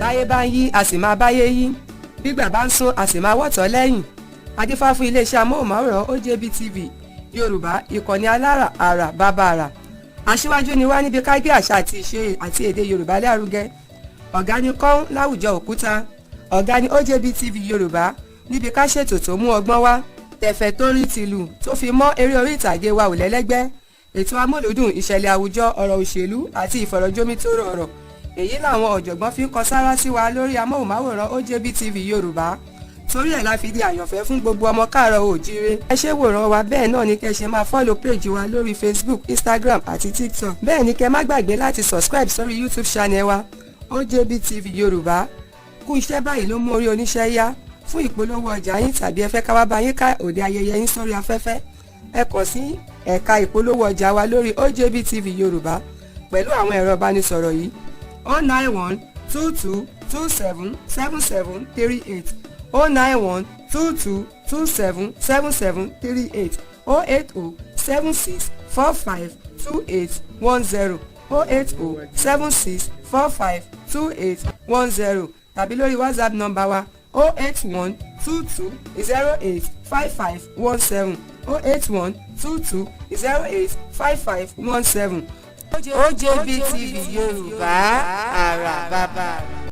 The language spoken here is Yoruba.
táyé bá ń yí a sì máa báyé yí, gbígbà bá ń sún a sì máa wọ̀tọ̀ lẹ́yìn. adífá fún iléeṣẹ́ amóhùnmáwòrán OJB TV Yorùbá, ìkànnì alára àrà bàbá àrà. aṣíwájú ni wá níbi ká gbé àṣà àti ìṣe àti èdè Yorùbá lárugẹ. ọ̀gá ni kọ́ún láwùjọ òkúta. ọ̀gá ni OJB TV Yorùbá níbi ká ṣètò tó mú ọgbọ́n wá, tẹ̀fẹ̀ tó rí tìlù tó fi mọ́ eré orí ìtàgé wa ò lẹ́lẹ́gbẹ́, ètò amúlùdùn, ìṣẹ̀lẹ̀ àwùjọ, ọ̀rọ̀ òṣèlú àti ìfọ̀rọ̀jomitoro ọ̀rọ̀. èyí làwọn ọ̀jọ̀gbọ́n fi ń kọ sára sí wa lórí amóhùnmáwòrán OJB TV Yorùbá. torí ẹ̀ la fi di àyànfẹ́ fún gbogbo ọmọ káàárọ̀ oòjíire. ẹ ṣe wòran wa, bẹ́ẹ̀ náà ni kẹ́ ṣe máa follow page wa lórí Facebook, Instagram àti TikTok. bẹ́ẹ̀ ni kẹ́ má gbàgbé láti subscribe sórí YouTube channel wa OJB TV Yorùbá. kú iṣẹ́ báyìí ló mú orí oníṣẹ́ yá. fún ìpolówó ọjà yín tàbí ẹ fẹ́ ká wá bá yín ká òde ayẹyẹ yín sórí afẹ́fẹ́, ẹ kàn sí ẹ̀ka ìpolówó ọjà wa lórí OJB TV Yorùbá pẹ̀lú àwọn ẹ̀rọ ìbánisọ̀rọ̀ yìí 09122277738 09122277738 08076452810 08076452810 tàbí lórí WhatsApp nọ́mbà wa 08122085517 08122085517. OJB TV Yorùbá, àrà bàbá.